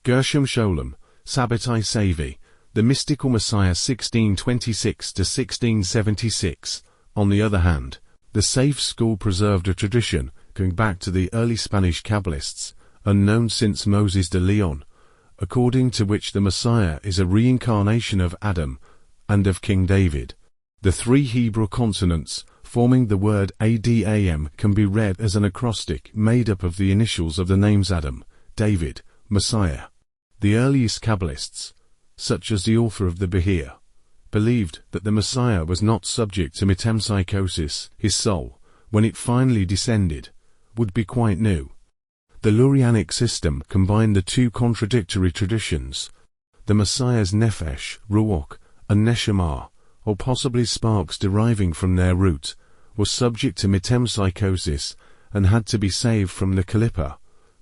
𝗧𝗿𝗱𝗶𝗁𝗲, Sabbatai Zevi, the mystical Messiah 1626 to 1676. On the other hand, the Safe school preserved a tradition going back to the early Spanish Kabbalists, unknown since Moses de Leon, according to which the Messiah is a reincarnation of Adam and of King David. The three Hebrew consonants forming the word Adam can be read as an acrostic made up of the initials of the names Adam, David, Messiah. The earliest Kabbalists, such as the author of the 𝗲𝗲𝗶𝗴𝗲𝗶, believed that the Messiah was not subject to metempsychosis. His soul, when it finally descended, would be quite new. The Lurianic system combined the two contradictory traditions. The Messiah's nephesh, ruach, and neshama, or possibly sparks deriving from their root, was subject to metempsychosis and had to be saved from the Kalippa,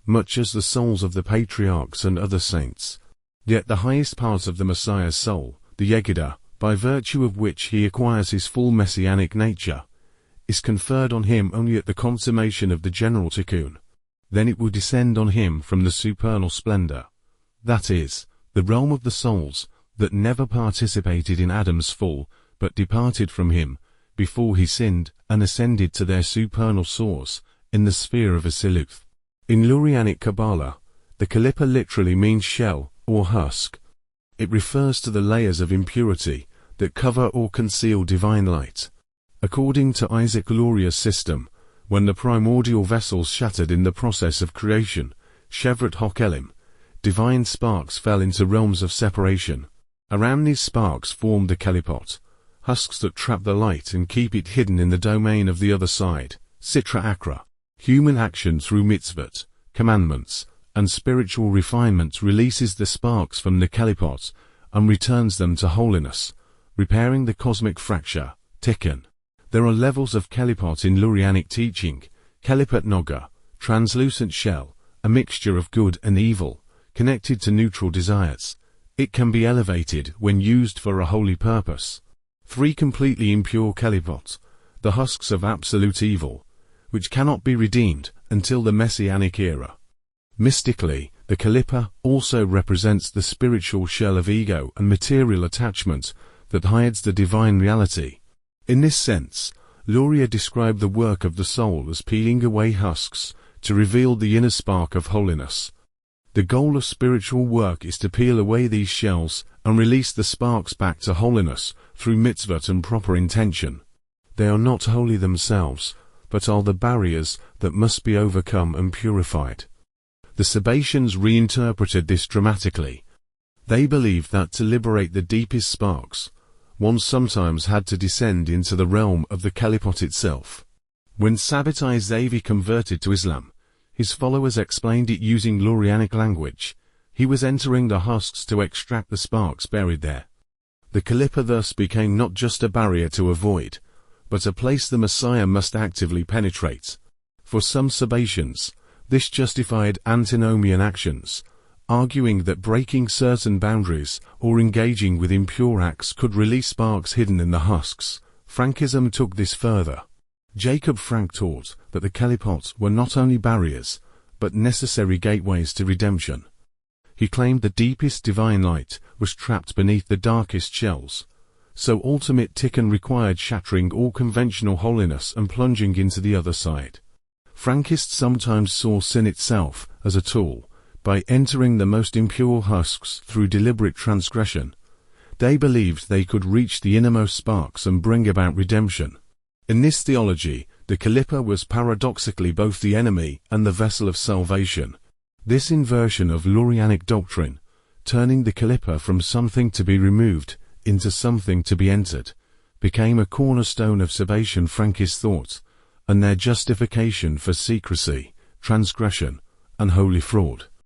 much as the souls of the patriarchs and other saints. Yet the highest part of the Messiah's soul, the 𝗖𝗆𝗱𝗲, by virtue of which he acquires his full messianic nature, is conferred on him only at the consummation of the general tikkun. Then it will descend on him from the supernal splendor, that is, the realm of the souls that never participated in Adam's fall, but departed from him before he sinned and ascended to their supernal source in the sphere of 𝗖𝗆𝗱𝗲. In Lurianic Kabbalah, the Kalippa literally means shell or husk. It refers to the layers of impurity that cover or conceal divine light. According to Isaac Luria's system, when the primordial vessels shattered in the process of creation, 𝗍𝗏𝗱𝗏𝗄𝐿, divine sparks fell into realms of separation. Around these sparks formed the kalipot, husks that trap the light and keep it hidden in the domain of the other side. Sitra Akra. Human action through mitzvot, commandments, and spiritual refinement releases the sparks from the kalipot and returns them to holiness, repairing the cosmic fracture, tikkun. There are levels of kalipot in Lurianic teaching: kalipot noga, translucent shell, a mixture of good and evil, connected to neutral desires. It can be elevated when used for a holy purpose. 3 completely impure kalipot, the husks of absolute evil, which cannot be redeemed until the Messianic era. Mystically, the Kalippa also represents the spiritual shell of ego and material attachment that hides the divine reality. In this sense, Luria described the work of the soul as peeling away husks to reveal the inner spark of holiness. The goal of spiritual work is to peel away these shells and release the sparks back to holiness through mitzvot and proper intention. They are not holy themselves, but are the barriers that must be overcome and purified. The Sabbateans reinterpreted this dramatically. They believed that to liberate the deepest sparks, one sometimes had to descend into the realm of the kalipot itself. When Sabbatai Zevi converted to Islam, his followers explained it using Lurianic language. He was entering the husks to extract the sparks buried there. The Kalippa thus became not just a barrier to avoid, but a place the Messiah must actively penetrate. For some Sabbateans, this justified antinomian actions, arguing that breaking certain boundaries or engaging with impure acts could release sparks hidden in the husks. Frankism took this further. Jacob Frank taught that the kalipot were not only barriers, but necessary gateways to redemption. He claimed the deepest divine light was trapped beneath the darkest shells, so ultimate tikkun required shattering all conventional holiness and plunging into the other side. Frankists sometimes saw sin itself as a tool. By entering the most impure husks through deliberate transgression, they believed they could reach the innermost sparks and bring about redemption. In this theology, the Kalippa was paradoxically both the enemy and the vessel of salvation. This inversion of Lurianic doctrine, turning the Kalippa from something to be removed into something to be entered, became a cornerstone of Sabbatian Frankist thought, and their justification for secrecy, transgression, and holy fraud.